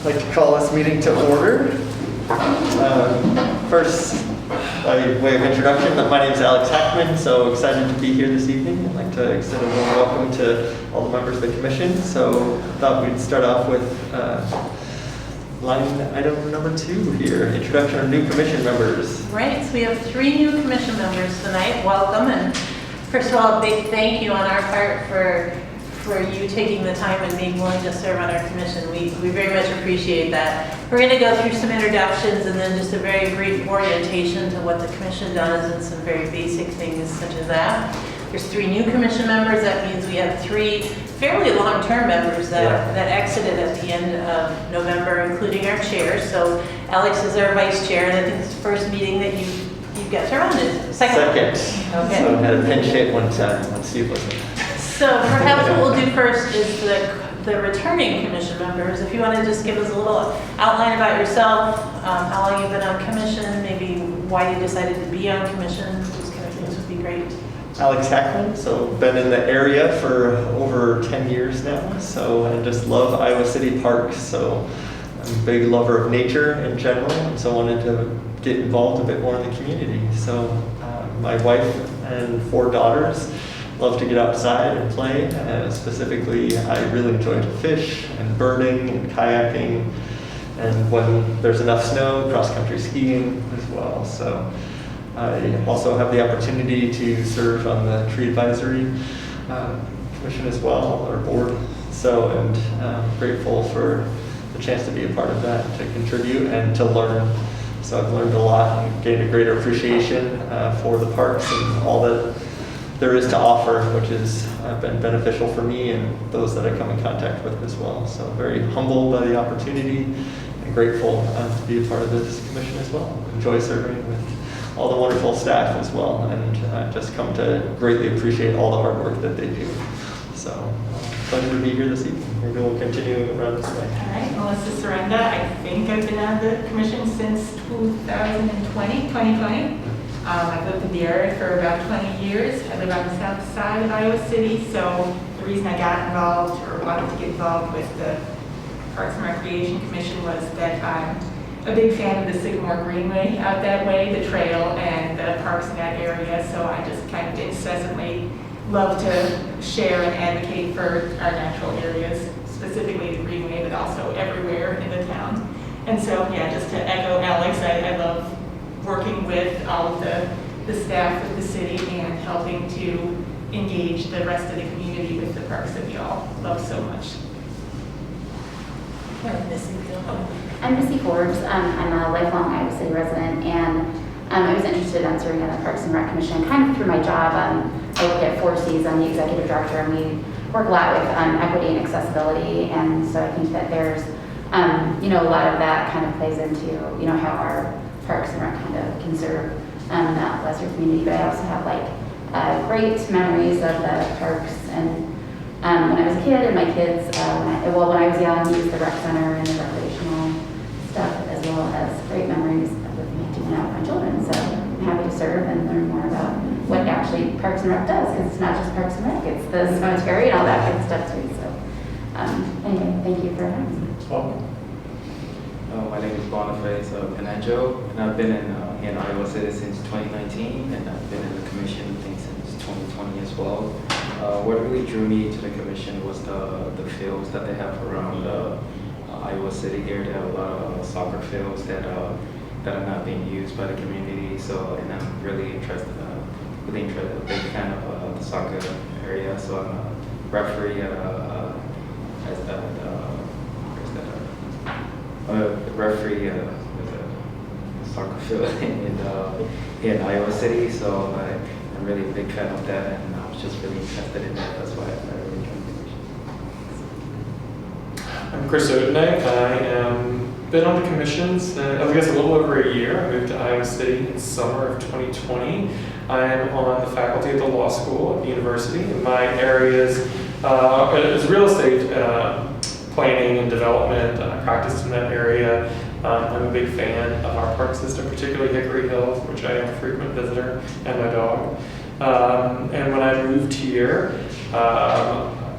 I'd like to call this meeting to order. First, by way of introduction, my name is Alex Hackman, so excited to be here this evening. I'd like to extend a warm welcome to all the members of the commission. So I thought we'd start off with line item number 2 here, introduction of new commission members. Right, so we have 3 new commission members tonight. Welcome, and first of all, a big thank you on our part for you taking the time and being willing to serve on our commission. We very much appreciate that. We're going to go through some introductions and then just a very brief orientation to what the commission does and some very basic things such as that. There's 3 new commission members. That means we have 3 fairly long-term members that exited at the end of November, including our chair. So Alex is our vice chair, and I think it's the first meeting that you got to run. Is second. Okay. So I had a pinch hit one time when Steve wasn't. So perhaps what we'll do first is the returning commission members. If you want to just give us a little outline about yourself, how long you've been on commission, maybe why you decided to be on commission, those kind of things would be great. Alex Hackman, so been in the area for over 10 years now, so I just love Iowa City parks, so I'm a big lover of nature in general, and so wanted to get involved a bit more in the community. So my wife and 4 daughters love to get outside and play. Specifically, I really enjoy to fish and birding and kayaking, and when there's enough snow, cross-country skiing as well. So I also have the opportunity to serve on the Tree Advisory Commission as well, or board. So, and I'm grateful for the chance to be a part of that, to contribute and to learn. So I've learned a lot and gained a greater appreciation for the parks and all that there is to offer, which has been beneficial for me and those that I come in contact with as well. So very humbled by the opportunity and grateful to be a part of this commission as well. Enjoy serving with all the wonderful staff as well, and just come to greatly appreciate all the hard work that they do. So pleasure to be here this evening. Maybe we'll continue around this way. All right, Melissa Sorenda. I think I've been on the commission since 2020. I've lived in the area for about 20 years. I live on the south side of Iowa City, so the reason I got involved or wanted to get involved with the Parks and Recreation Commission was that I'm a big fan of the Sycamore Greenway out that way, the trail and the parks in that area, so I just kind of incessantly love to share and advocate for our natural areas, specifically the Greenway, but also everywhere in the town. And so, yeah, just to echo Alex, I love working with all of the staff of the city and helping to engage the rest of the community with the parks that we all love so much. I'm Missy Forbes. I'm a lifelong Iowa City resident, and I was interested in serving on the Parks and Rec Commission kind of through my job. I work at Forestry. I'm the executive director, and we work a lot with equity and accessibility, and so I think that there's a lot of that kind of plays into how our Parks and Rec kind of can serve that lesser community. But I also have great memories of the parks, and when I was a kid, and my kids, when I was young, used the rec center and the recreational stuff, as well as great memories of me doing that with my children. So I'm happy to serve and learn more about what actually Parks and Rec does, because it's not just Parks and Rec, it's the cemetery and all that good stuff too. So anyway, thank you for having me. Welcome. My name is Boniface Panacho, and I've been in Iowa City since 2019, and I've been in the commission since 2020 as well. What really drew me to the commission was the fields that they have around Iowa City here. They have a lot of soccer fields that are not being used by the community. So, and I'm really interested, a big fan of the soccer area. So I'm a referee at with a soccer field in Iowa City, so I'm really a big fan of that, and I was just really interested in that. That's why I really joined the commission. I'm Chris Odenay. I am been on the commission since, I guess, a little over a year. I moved to Iowa City in summer of 2020. I am on the faculty at the law school at the university. My areas is real estate planning and development. I practiced in that area. I'm a big fan of our park system, particularly Hickory Hills, which I am a frequent visitor, and my dog. And when I moved here,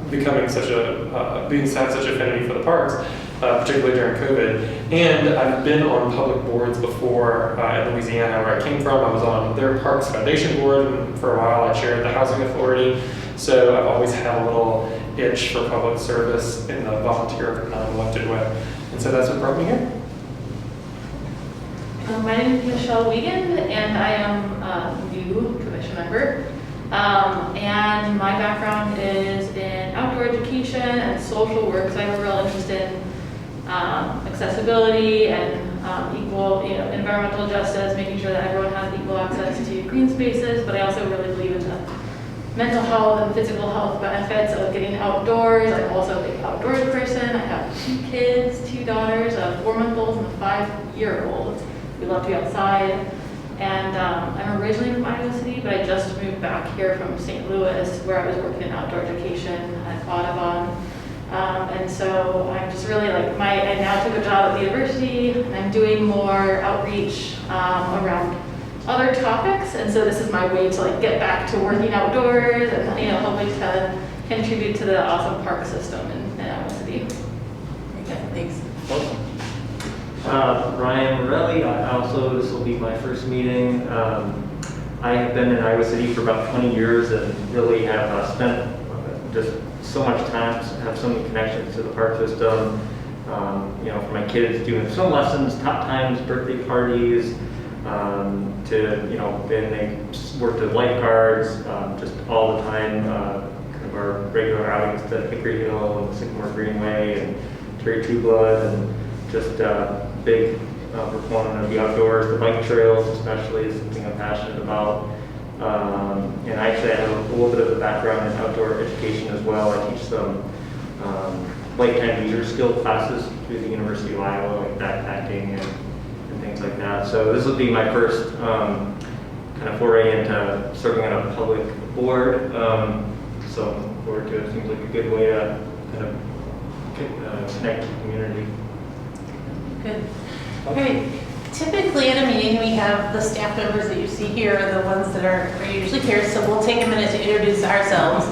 being such a affinity for the parks, particularly during COVID. And I've been on public boards before in Louisiana, where I came from. I was on their Parks Foundation board, and for a while I chaired the Housing Authority. So I've always had a little itch for public service in the volunteer, non-elected way. And so that's what brought me here. My name is Michelle Wigan, and I am a new commission member. And my background is in outdoor education and social work, so I have a real interest in accessibility and equal, environmental justice, making sure that everyone has equal access to green spaces. But I also really believe in the mental health and physical health benefits of getting outdoors. I'm also a big outdoors person. I have 2 kids, 2 daughters, a 4-month-old and a 5-year-old. We love to be outside. And I'm originally from Iowa City, but I just moved back here from St. Louis, where I was working in outdoor education at Audubon. And so I'm just really I now took a job at the university, and I'm doing more outreach around other topics. And so this is my way to get back to working outdoors and hoping to contribute to the awesome park system in Iowa City. Okay, thanks. Welcome. Ryan Morelli. This will be my first meeting. I have been in Iowa City for about 20 years and really have spent just so much time, have so many connections to the park system. For my kids, doing swim lessons, top times, birthday parties, then they worked as lifeguards, just all the time, kind of our regular outings to Hickory Hill and Sycamore Greenway and Terry True Blood, and just big proponent of the outdoors. The bike trails especially is something I'm passionate about. And actually I have a little bit of a background in outdoor education as well. I teach some lifetime leisure skill classes through the University of Iowa, like backpacking and things like that. So this will be my first kind of foray into serving on a public board. So I'm looking forward to it. Seems like a good way to kind of connect to the community. Good. Okay. Typically at a meeting, we have the staff members that you see here are the ones that are usually here, so we'll take a minute to introduce ourselves.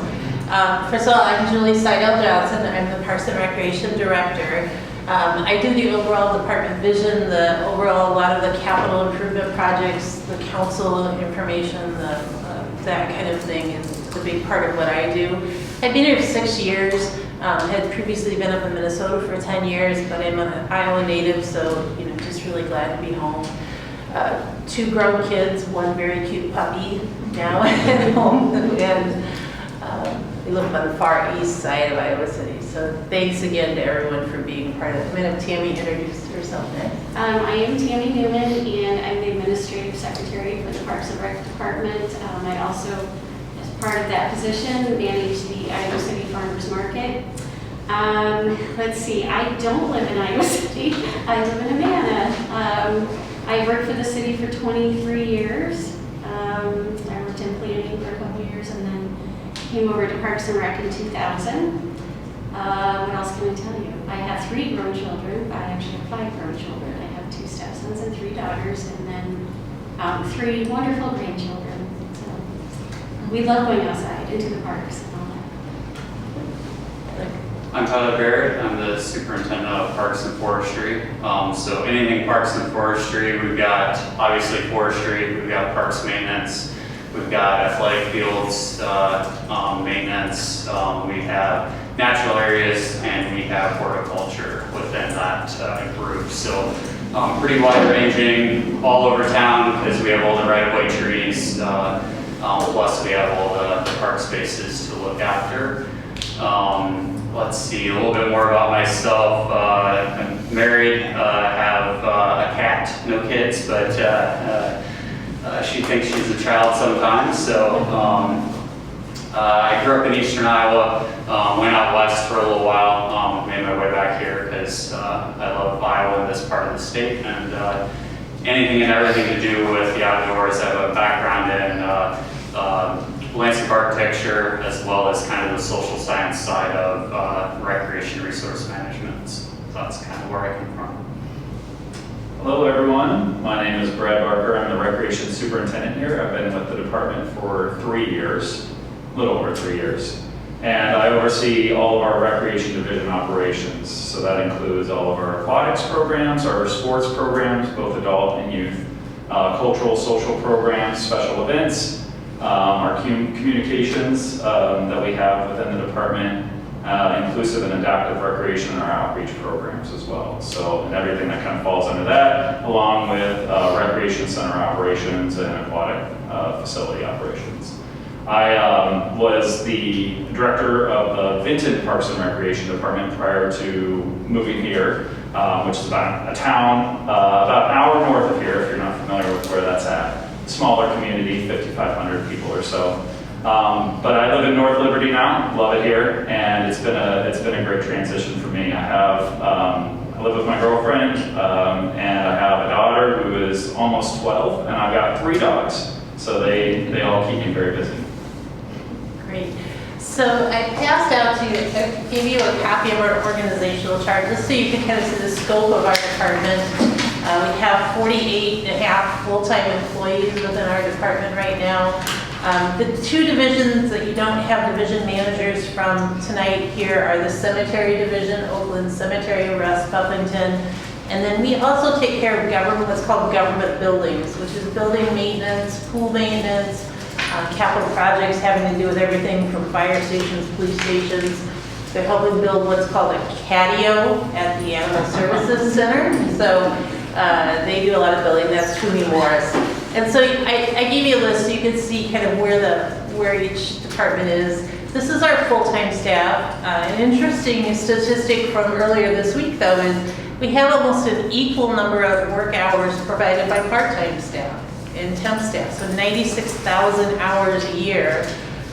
First of all, I'm Julie Seidel-Johnson. I'm the Parks and Recreation Director. I do the overall department vision, a lot of the capital improvement projects, the council information, that kind of thing is a big part of what I do. I've been here 6 years. Had previously been up in Minnesota for 10 years, but I'm an Iowa native, so just really glad to be home. 2 grown kids, 1 very cute puppy now at home, and we live on the far east side of Iowa City. So thanks again to everyone for being part of it. I'm going to have Tammy introduce herself next. I am Tammy Newman, and I'm the Administrative Secretary for the Parks and Rec Department. I also, as part of that position, manage the Iowa City Farmers Market. Let's see, I don't live in Iowa City. I live in Amana. I worked for the city for 23 years. I worked in planning for a couple years and then came over to Parks and Rec in 2000. What else can I tell you? I have 3 grown children. I actually have 5 grown children. I have 2 stepsons and 3 daughters, and then 3 wonderful grandchildren. So we love going outside into the parks and all that. I'm Tyler Barrett. I'm the Superintendent of Parks and Forestry. So anything Parks and Forestry, we've got obviously forestry, we've got parks maintenance, we've got athletic fields maintenance, we have natural areas, and we have horticulture within that group. So pretty wide ranging, all over town, because we have all the right-of-way trees, plus we have all the park spaces to look after. Let's see, a little bit more about myself. I'm married, have a cat, no kids, but she thinks she's a child sometimes. So I grew up in eastern Iowa, went out west for a little while, made my way back here because I love Iowa and this part of the state, and anything and everything to do with the outdoors. I have a background in landscape architecture, as well as kind of the social science side of recreation resource management. So that's kind of where I come from. Hello everyone, my name is Brad Barker. I'm the Recreation Superintendent here. I've been with the department for 3 years, a little over 3 years. And I oversee all of our recreation division operations. So that includes all of our aquatics programs, our sports programs, both adult and youth, cultural, social programs, special events, our communications that we have within the department, inclusive and adaptive recreation and our outreach programs as well. So, and everything that kind of falls under that, along with recreation center operations and aquatic facility operations. I was the director of the Vinton Parks and Recreation Department prior to moving here, which is about a town about an hour north of here, if you're not familiar with where that's at. Smaller community, 5,500 people or so. But I live in North Liberty now, love it here, and it's been a great transition for me. I live with my girlfriend, and I have a daughter who is almost 12, and I've got 3 dogs, so they all keep me very busy. Great. So I passed out to you, I gave you a copy of our organizational chart, just so you can kind of see the scope of our department. We have 48 and a half full-time employees within our department right now. The 2 divisions that you don't have division managers from tonight here are the cemetery division, Oakland Cemetery, West Buffington. And then we also take care of government, what's called government buildings, which is building maintenance, pool maintenance, capital projects having to do with everything from fire stations, police stations. They're helping build what's called a catio at the Animal Services Center. So they do a lot of building. That's Toomey Morris. And so I gave you a list so you can see kind of where each department is. This is our full-time staff. An interesting statistic from earlier this week, though, is we have almost an equal number of work hours provided by part-time staff and temp staff. So 96,000 hours a year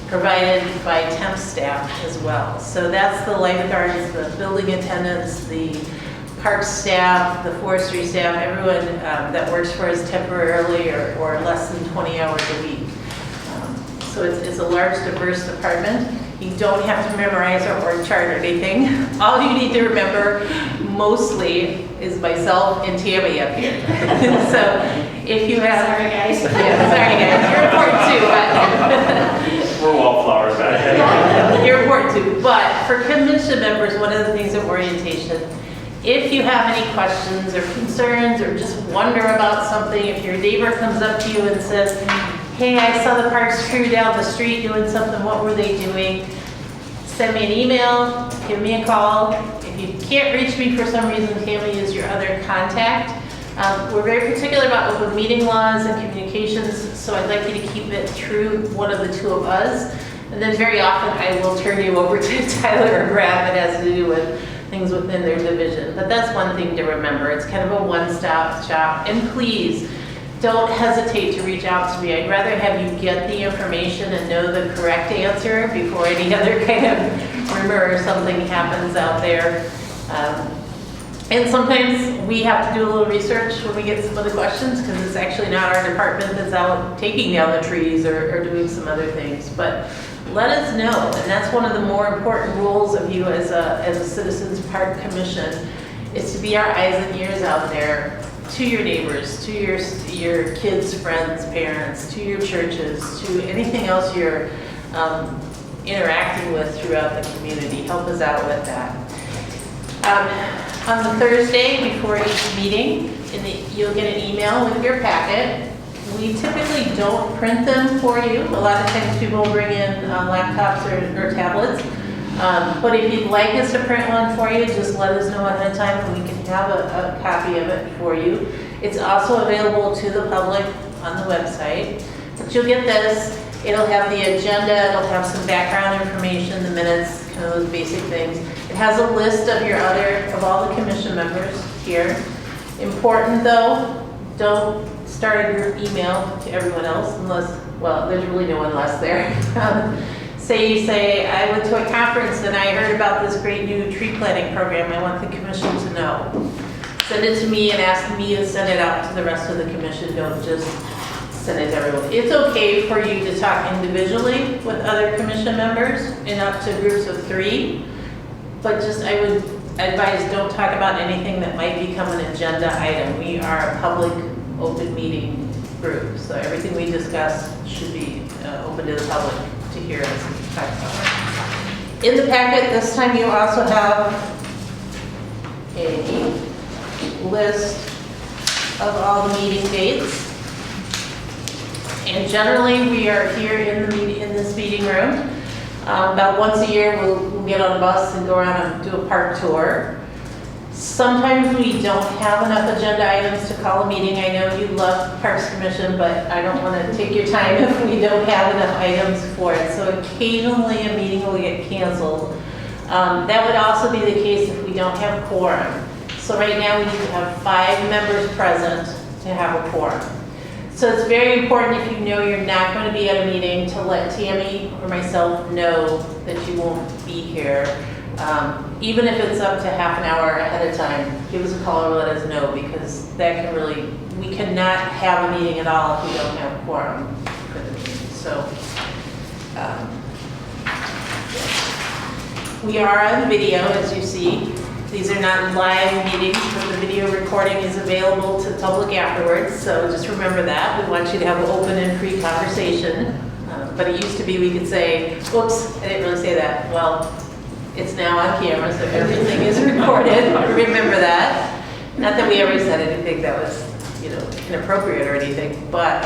provided by temp staff as well. So that's the lifeguards, the building attendants, the park staff, the forestry staff, everyone that works for us temporarily or less than 20 hours a week. So it's a large, diverse department. You don't have to memorize our org chart or anything. All you need to remember mostly is myself and Tammy up here. So if you have... Sorry, guys. Yeah, sorry, guys. You're important too. We're wallflowers back here. You're important too. But for commission members, one of the things of orientation, if you have any questions or concerns or just wonder about something, if your neighbor comes up to you and says, hey, I saw the parks crew down the street doing something, what were they doing? Send me an email, give me a call. If you can't reach me for some reason, Tammy is your other contact. We're very particular about open meeting laws and communications, so I'd like you to keep it through one of the 2 of us. And then very often I will turn you over to Tyler or Brad that has to do with things within their division. But that's one thing to remember. It's kind of a one-stop shop. And please, don't hesitate to reach out to me. I'd rather have you get the information and know the correct answer before any other kind of rumor or something happens out there. And sometimes we have to do a little research when we get some of the questions because it's actually not our department that's out taking down the trees or doing some other things. But let us know, and that's one of the more important roles of you as a Citizens Park Commission, is to be our eyes and ears out there to your neighbors, to your kids, friends, parents, to your churches, to anything else you're interacting with throughout the community. Help us out with that. On the Thursday before each meeting, you'll get an email with your packet. We typically don't print them for you. A lot of times people bring in laptops or tablets. But if you'd like us to print one for you, just let us know ahead of time and we can have a copy of it for you. It's also available to the public on the website. But you'll get this. It'll have the agenda, it'll have some background information, the minutes, kind of those basic things. It has a list of all the commission members here. Important though, don't start a group email to everyone else unless, well, there's really no one less there. Say you say, I went to a conference and I heard about this great new tree planting program. I want the commission to know. Send it to me and ask me to send it out to the rest of the commission. Don't just send it to everyone. It's okay for you to talk individually with other commission members and up to groups of 3. But just, I would advise, don't talk about anything that might become an agenda item. We are a public open meeting group. So everything we discuss should be open to the public to hear us talk about. In the packet this time you also have a list of all the meeting dates. And generally we are here in this meeting room. About once a year we'll get on a bus and go around and do a park tour. Sometimes we don't have enough agenda items to call a meeting. I know you love Parks Commission, but I don't want to take your time if we don't have enough items for it. So occasionally a meeting will get canceled. That would also be the case if we don't have quorum. So right now we need to have 5 members present to have a quorum. So it's very important if you know you're not going to be at a meeting to let Tammy or myself know that you won't be here. Even if it's up to half an hour ahead of time, give us a call or let us know, because that can really, we cannot have a meeting at all if we don't have quorum for the meeting. So we are on video, as you see. These are not live meetings, but the video recording is available to the public afterwards. So just remember that. We want you to have an open and free conversation. But it used to be we could say, whoops, I didn't really say that. Well, it's now on camera, so everything is recorded. Remember that. Not that we ever said anything that was, inappropriate or anything, but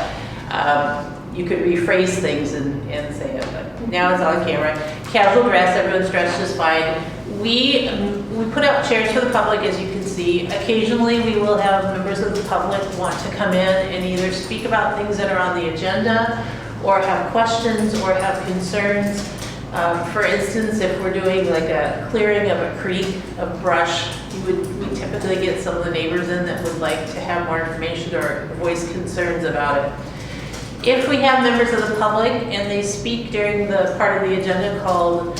you could rephrase things and say it. But now it's on camera. Casual dress, everyone's dressed just fine. We put out chairs for the public, as you can see. Occasionally, we will have members of the public want to come in and either speak about things that are on the agenda, or have questions, or have concerns. For instance, if we're doing like a clearing of a creek of brush, we typically get some of the neighbors in that would like to have more information or voice concerns about it. If we have members of the public and they speak during the part of the agenda called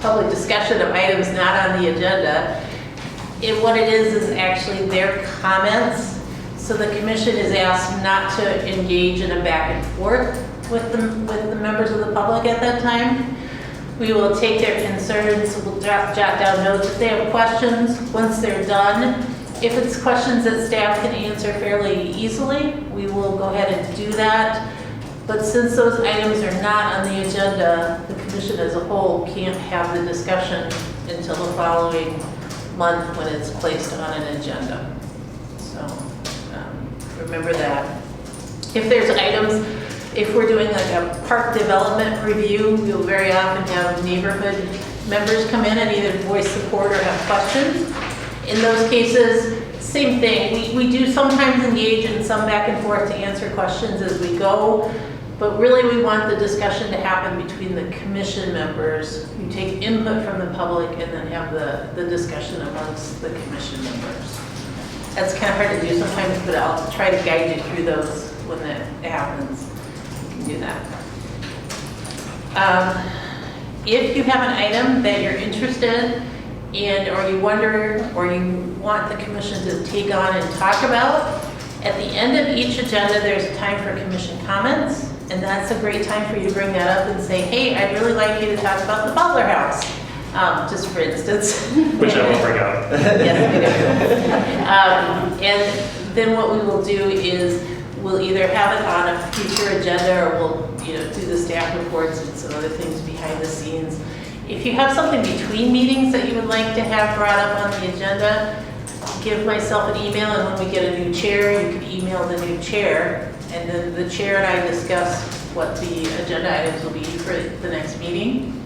public discussion of items not on the agenda, what it is actually their comments. So the commission is asked not to engage in a back and forth with the members of the public at that time. We will take their concerns, we'll jot down notes if they have questions. Once they're done, if it's questions that staff can answer fairly easily, we will go ahead and do that. But since those items are not on the agenda, the commission as a whole can't have the discussion until the following month when it's placed on an agenda. So remember that. If there's items, if we're doing like a park development review, we'll very often have neighborhood members come in and either voice support or have questions. In those cases, same thing. We do sometimes engage in some back and forth to answer questions as we go, but really we want the discussion to happen between the commission members who take input from the public and then have the discussion amongst the commission members. That's kind of hard to do sometimes, but I'll try to guide you through those when that happens. You can do that. If you have an item that you're interested in, or you wonder, or you want the commission to take on and talk about, at the end of each agenda, there's a time for commission comments, and that's a great time for you to bring that up and say, hey, I'd really like you to talk about the Butler house, just for instance. Which I will bring up. Yes, we do. And then what we will do is we'll either have it on a future agenda, or we'll do the staff reports and some other things behind the scenes. If you have something between meetings that you would like to have brought up on the agenda, give myself an email, and when we get a new chair, you can email the new chair, and then the chair and I discuss what the agenda items will be for the next meeting,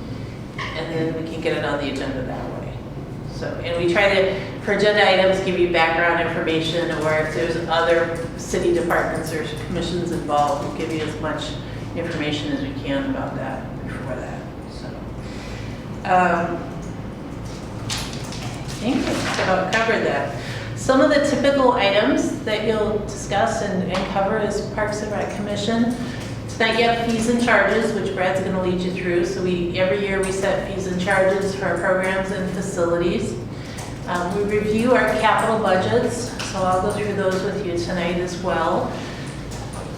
and then we can get it on the agenda that way. So, and we try to, for agenda items, give you background information, or if there's other city departments or commissions involved, we'll give you as much information as we can about that before that. I think that's about covered that. Some of the typical items that you'll discuss and cover as Parks and Rec Commission. Tonight you have fees and charges, which Brad's going to lead you through. So every year we set fees and charges for our programs and facilities. We review our capital budgets, so I'll go through those with you tonight as well.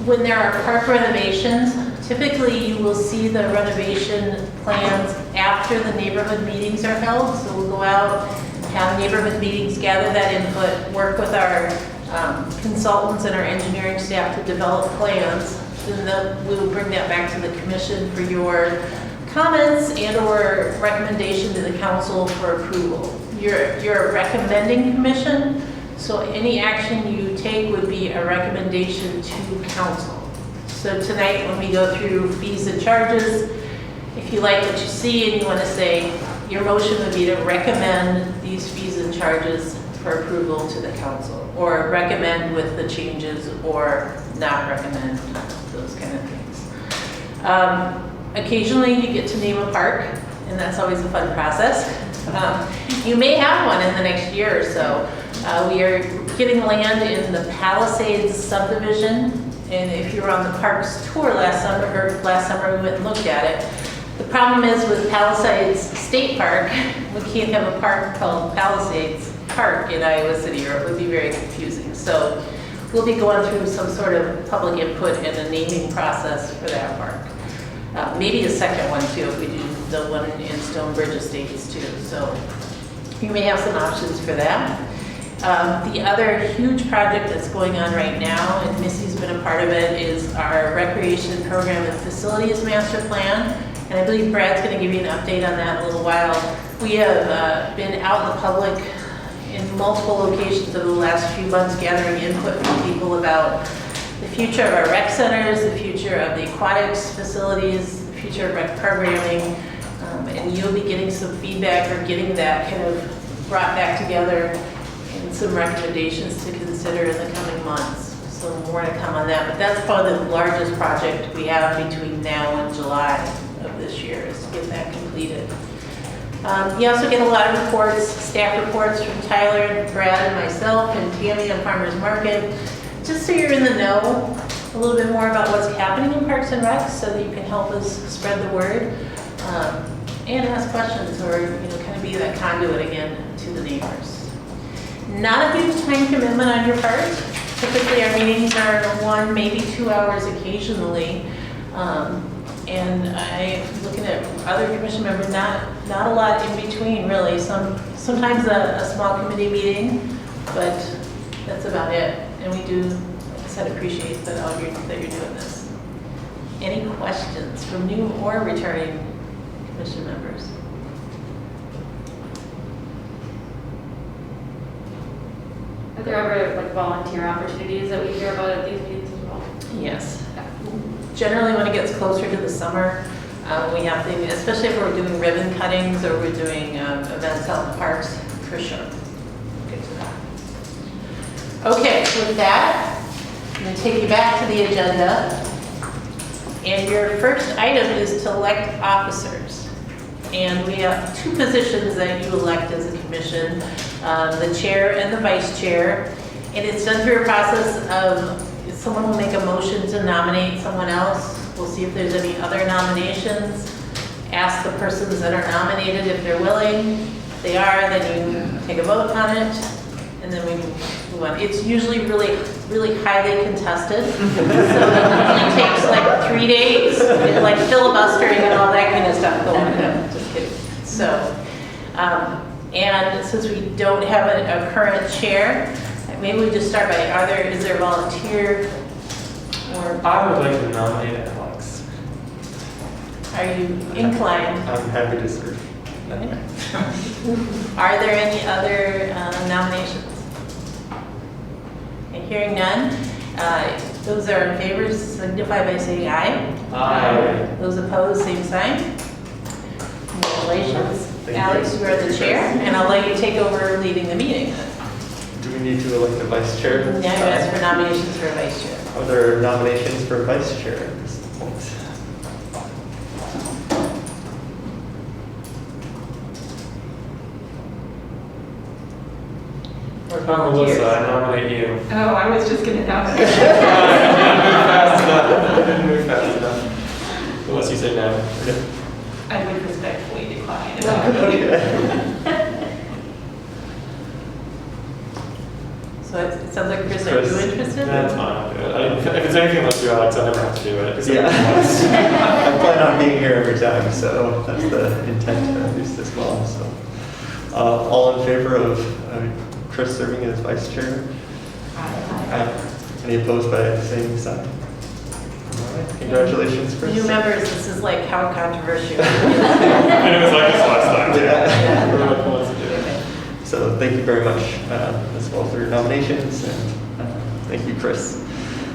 When there are park renovations, typically you will see the renovation plans after the neighborhood meetings are held. So we'll go out, have neighborhood meetings, gather that input, work with our consultants and our engineering staff to develop plans. then we will bring that back to the commission for your comments and or recommendation to the council for approval. You're a recommending commission, so any action you take would be a recommendation to council. So tonight, when we go through fees and charges, if you like what you see and you want to say, your motion would be to recommend these fees and charges for approval to the council, or recommend with the changes, or not recommend, those kind of things. Occasionally, you get to name a park, and that's always a fun process. You may have one in the next year or so. We are getting land in the Palisades subdivision, and if you were on the parks tour last summer we went and looked at it. The problem is with Palisades State Park, we can't have a park called Palisades Park in Iowa City, or it would be very confusing. So we'll be going through some sort of public input and a naming process for that park. Maybe a second one too, if we do the one in Stonebridge Estates too. So you may have some options for that. The other huge project that's going on right now, and Missy's been a part of it, is our recreation program and facilities master plan. And I believe Brad's going to give you an update on that in a little while. We have been out in the public in multiple locations over the last few months gathering input from people about the future of our rec centers, the future of the aquatics facilities, the future of rec programming, and you'll be getting some feedback or getting that kind of brought back together and some recommendations to consider in the coming months. So more to come on that, but that's probably the largest project we have between now and July of this year, is to get that completed. You also get a lot of reports, staff reports from Tyler, Brad, and myself, and Tammy on Farmers Market, just so you're in the know a little bit more about what's happening in Parks and Recs, so that you can help us spread the word and ask questions, or kind of be that conduit again to the neighbors. Not a huge time commitment on your part. Typically, our meetings are 1, maybe 2 hours occasionally. And I'm looking at other commission members, not a lot in between really. Sometimes a small committee meeting, but that's about it. And we do, like I said, appreciate that you're doing this. Any questions from new or returning commission members? Are there ever volunteer opportunities that we hear about at these meetings as well? Yes. Generally, when it gets closer to the summer, we have things, especially if we're doing ribbon cuttings or we're doing events out in the parks, for sure. We'll get to that. Okay, so with that, I'm going to take you back to the agenda. And your first item is to elect officers. And we have 2 positions that you elect as a commission, the chair and the vice chair. And it's done through a process of someone will make a motion to nominate someone else. We'll see if there's any other nominations. Ask the persons that are nominated if they're willing. If they are, then you take a vote on it, and then we can move on. It's usually really, really highly contested. So it usually takes like 3 days, with like filibustering and all that kind of stuff going on. Just kidding. So, and since we don't have a current chair, maybe we just start by, is there a volunteer? Or I would like to nominate Alex. are you inclined? I'm happy to serve. Are there any other nominations? Okay, hearing none, those that are in favor signify by saying aye. Aye. Those opposed, same sign. Congratulations. Thank you. Alex, you are the chair, and I'll let you take over leading the meeting. Do we need to elect a vice chair? Now you ask for nominations for a vice chair. Are there nominations for vice chair at this point? Or Melissa, volunteers. I nominate you. Oh, I was just gonna nominate. I didn't move fast enough. Unless you say no. I would respectfully decline. So it sounds like, Chris, are you interested? That's fine, I'll do it. If it's anything like you, Alex, I never have to do it. Yeah. I plan on being here every time, so that's the intent at least as well. So, all in favor of Chris serving as vice chair? Aye. Any opposed by the same sign? All Congratulations, Chris. New members, this is like how controversial. And it was like this last time, too. Yeah. Everyone wants to do it. So thank you very much as well for your nominations, and thank you, Chris.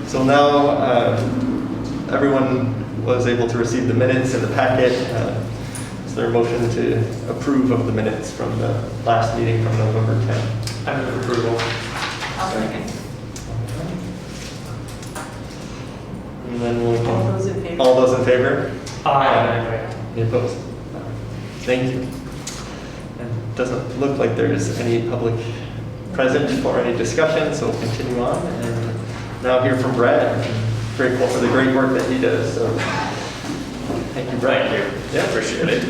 So now everyone was able to receive the minutes in the packet. Is there a motion to approve of the minutes from the last meeting from November 10th? I move approval. I'll second. And then we All can, those in favor? all those in favor? Aye. Any opposed? Thank you. And it doesn't look like there's any public present for any discussion, so we'll continue on. And now hear from Brad. I'm grateful for the great work that he does. So thank you, Brad. Thank you. Yeah. Appreciate it.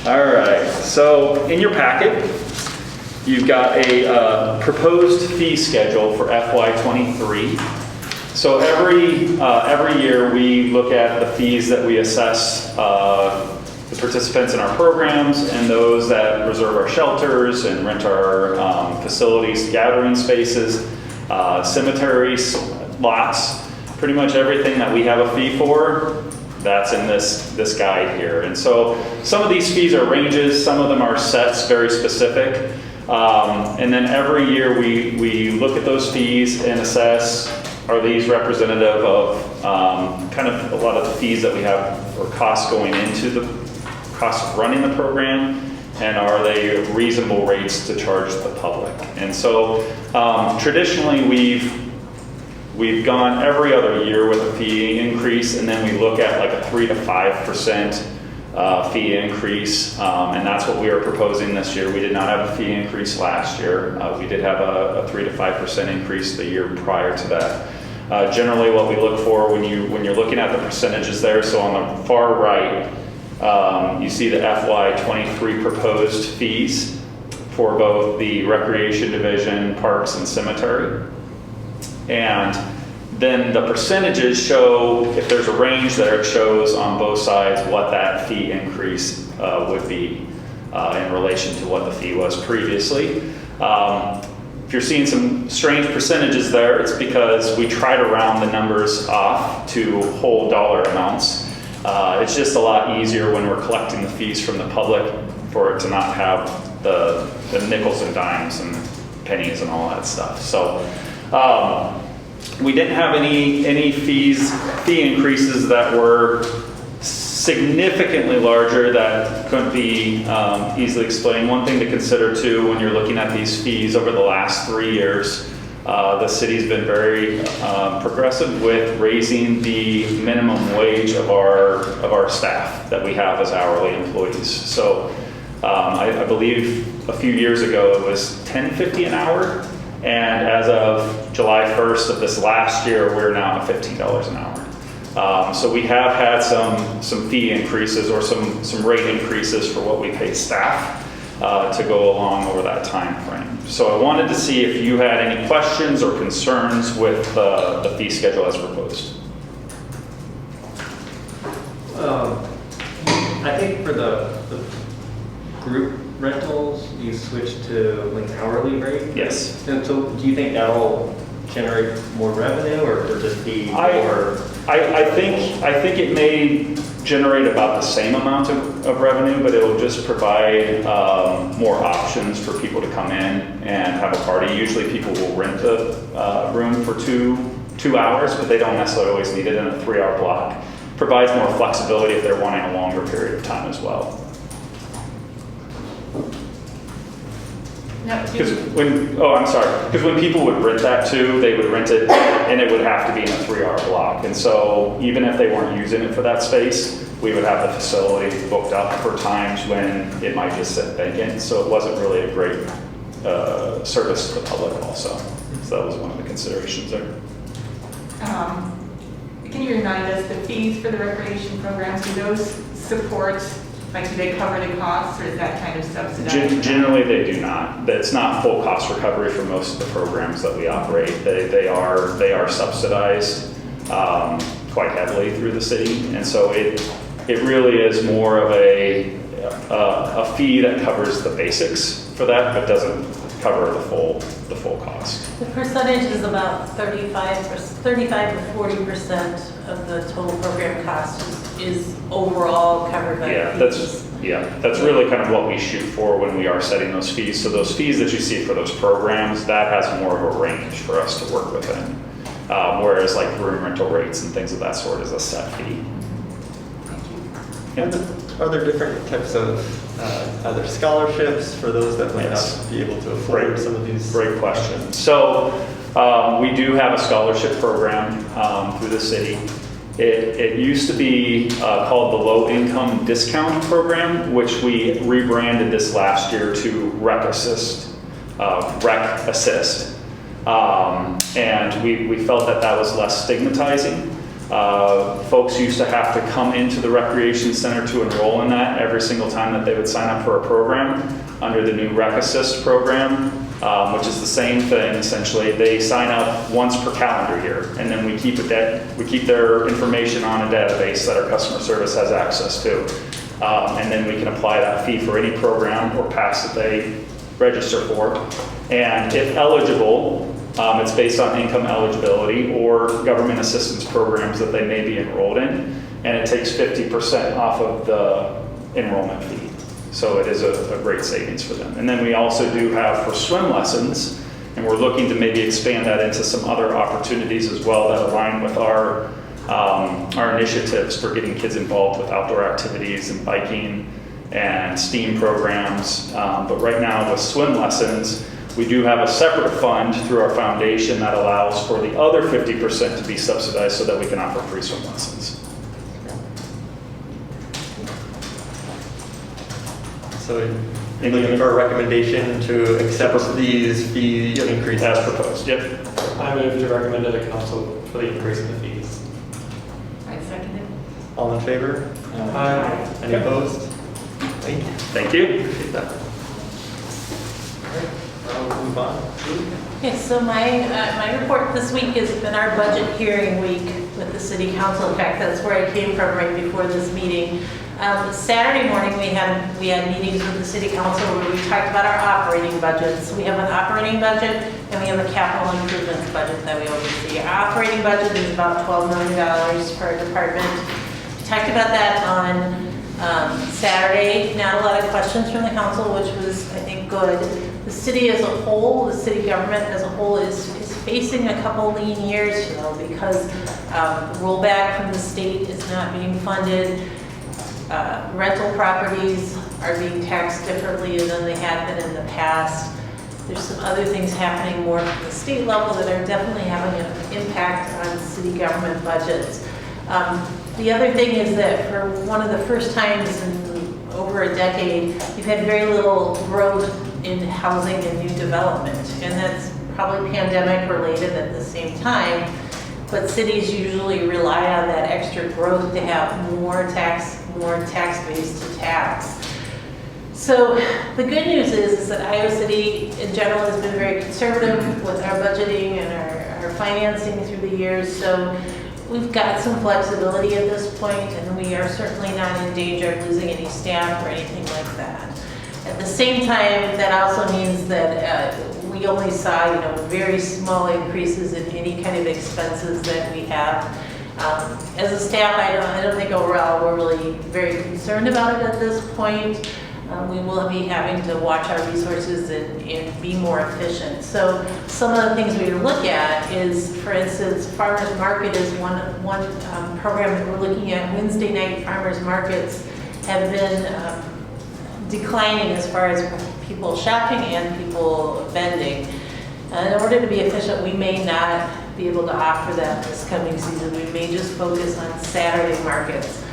All right, so in your packet, you've got a proposed fee schedule for FY23. So every year we look at the fees that we assess the participants in our programs and those that reserve our shelters and rent our facilities, gathering spaces, cemeteries, lots, pretty much everything that we have a fee for, that's in this guide here. And so some of these fees are ranges, some of them are sets, very specific. And then every year we look at those fees and assess, are these representative of kind of a lot of the fees that we have or costs going into the cost of running the program, and are they reasonable rates to charge the public? And so traditionally we've gone every other year with a fee increase, and then we look at like a 3 to 5% fee increase, and that's what we are proposing this year. We did not have a fee increase last year. We did have a 3 to 5% increase the year prior to that. Generally what we look for when you're looking at the percentages there, so on the far right, you see the FY23 proposed fees for both the Recreation Division, Parks, and Cemetery. And then the percentages show, if there's a range there, it shows on both sides what that fee increase would be in relation to what the fee was previously. If you're seeing some strange percentages there, it's because we try to round the numbers off to whole dollar amounts. It's just a lot easier when we're collecting the fees from the public for it to not have the nickels and dimes and pennies and all that stuff. So we didn't have any fee increases that were significantly larger that couldn't be easily explained. One thing to consider too when you're looking at these fees over the last 3 years, the city's been very progressive with raising the minimum wage of our staff that we have as hourly employees. So I believe a few years ago it was $10.50 an hour, and as of July 1st of this last year, we're now at $15 an hour. So we have had some fee increases or some rate increases for what we pay staff to go along over that time frame. So I wanted to see if you had any questions or concerns with the fee schedule as proposed. I think for the group rentals, you switched to like hourly rate? Yes. And so do you think that'll generate more revenue or just be more? I think it may generate about the same amount of revenue, but it'll just provide more options for people to come in and have a party. Usually people will rent a room for two hours, but they don't necessarily always need it in a 3-hour block. Provides more flexibility if they're wanting a longer period of time as well. Because when people would rent that too, they would rent it and it would have to be in a 3-hour block. And so even if they weren't using it for that space, we would have the facility booked up for times when it might just sit vacant. So it wasn't really a great service to the public also. So that was one of the considerations there. Can you remind us the fees for the recreation programs, do those support, like do they cover the costs or is that kind of subsidized? Generally they do not. It's not full cost recovery for most of the programs that we operate. They are subsidized quite heavily through the city. And so it really is more of a fee that covers the basics for that, but doesn't cover the full cost. The percentage is about 35 to 40% of the total program cost is overall covered by fees. That's really kind of what we shoot for when we are setting those fees. So those fees that you see for those programs, that has more of a range for us to work within. Whereas like room rental rates and things of that sort is a set fee. Are there different types of either scholarships for those that might not be able to afford some of these? Great question. So we do have a scholarship program through the city. It used to be called the Low Income Discount Program, which we rebranded this last year to Rec Assist. And we felt that was less stigmatizing. Folks used to have to come into the recreation center to enroll in that every single time that they would sign up for a program under the new Rec Assist program, which is the same thing essentially. They sign up once per calendar year, and then we keep their information on a database that our customer service has access to, and then we can apply that fee for any program or pass that they register for. And if eligible, it's based on income eligibility or government assistance programs that they may be enrolled in, and it takes 50% off of the enrollment fee. So it is a great savings for them. And then we also do have for swim lessons, and we're looking to maybe expand that into some other opportunities as well that align with our initiatives for getting kids involved with outdoor activities and biking and STEAM programs. But right now with swim lessons, we do have a separate fund through our foundation that allows for the other 50% to be subsidized so that we can offer free swim lessons. So you're looking for a recommendation to accept these fee increases? As proposed, yep. I move to recommend to the council for the increase in the fees. I second it. All in favor? Aye. Any opposed? Thank you. Thank you. Appreciate that. All right, I'll move on. Yes, so my report this week has been our budget hearing week with the city council. In fact, that's where I came from right before this meeting. Saturday morning we had meetings with the city council where we talked about our operating budgets. We have an operating budget and we have a capital improvements budget that we oversee. Our operating budget is about $12 million for our department. We talked about that on Saturday. Not a lot of questions from the council, which was, I think, good. The city as a whole, the city government as a whole is facing a couple lean years, because rollback from the state is not being funded. Rental properties are being taxed differently than they had been in the past. There's some other things happening more at the state level that are definitely having an impact on city government budgets. The other thing is that for one of the first times in over a decade, you've had very little growth in housing and new development, and that's probably pandemic related at the same time. But cities usually rely on that extra growth to have more tax base to tax. So the good news is that Iowa City in general has been very conservative with our budgeting and our financing through the years. So we've got some flexibility at this point, and we are certainly not in danger of losing any staff or anything like that. At the same time, that also means that we only saw, very small increases in any kind of expenses that we have. As a staff, I don't think overall we're really very concerned about it at this point. We will be having to watch our resources and be more efficient. So some of the things we look at is, for instance, farmers market is one program that we're looking at. Wednesday night farmers markets have been declining as far as people shopping and people vending. In order to be efficient, we may not be able to offer that this coming season. We may just focus on Saturday markets.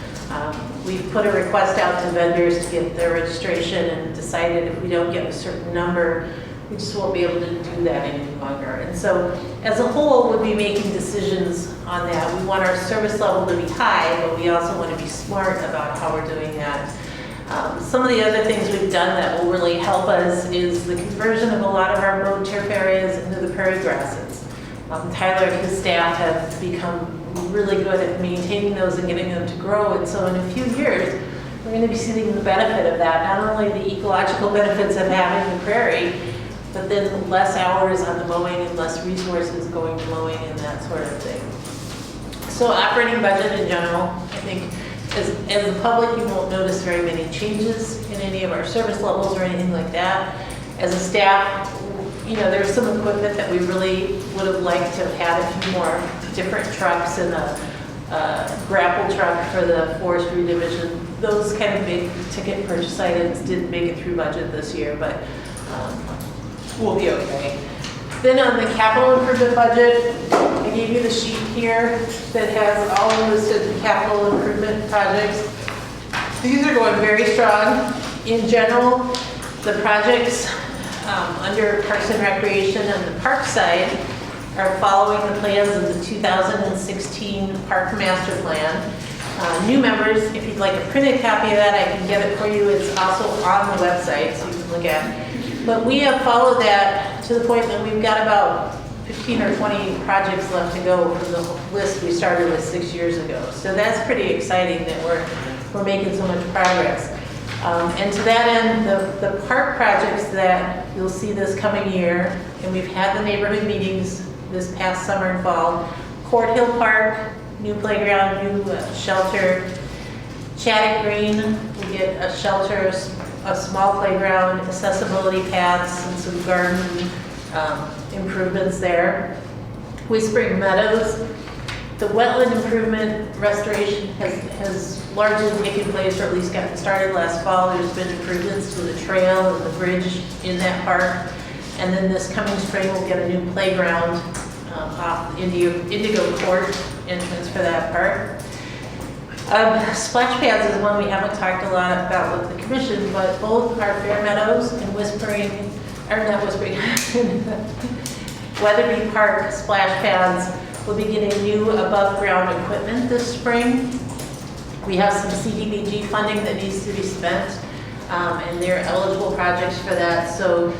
We've put a request out to vendors to get their registration and decided if we don't get a certain number, we just won't be able to do that any longer. And so as a whole, we'll be making decisions on that. We want our service level to be high, but we also want to be smart about how we're doing that. Some of the other things we've done that will really help us is the conversion of a lot of our road turf areas into the prairie grasses. Tyler and his staff have become really good at maintaining those and getting them to grow, and so in a few years we're going to be seeing the benefit of that, not only the ecological benefits of having the prairie, but but then less hours on the mowing and less resources going to mowing and that sort of thing. So operating budget in general, I think as the public, you won't notice very many changes in any of our service levels or anything like that. As a staff, there's some equipment that we really would have liked to have had a few more different trucks and a grapple truck for the forestry division. Those kind of big ticket purchase items didn't make it through budget this year, but we'll be okay. Then on the capital improvement budget, I gave you the sheet here that has all the listed capital improvement projects. These are going very strong. In general, the projects under Parks and Recreation on the park side are following the plans of the 2016 Park Master Plan. New members, if you'd like a printed copy of that, I can get it for you. It's also on the website, so you can look at it. But we have followed that to the point that we've got about 15 or 20 projects left to go from the list we started with 6 years ago. So that's pretty exciting that we're making so much progress. And to that end, the park projects that you'll see this coming year, and we've had the neighborhood meetings this past summer and fall, Court Hill Park, new playground, new shelter. Chaddock Green, we get a shelter, a small playground, accessibility paths, and some garden improvements there. Whispering Meadows, the wetland improvement restoration has largely taken place, or at least gotten started last fall. There's been improvements to the trail and the bridge in that park. And then this coming spring, we'll get a new playground off Indigo Court entrance for that park. Splash pads is one we haven't talked a lot about with the commission, but both our Fair Meadows and Weatherby Park splash pads will be getting new above ground equipment this spring. We have some CDBG funding that needs to be spent, and they're eligible projects for that. So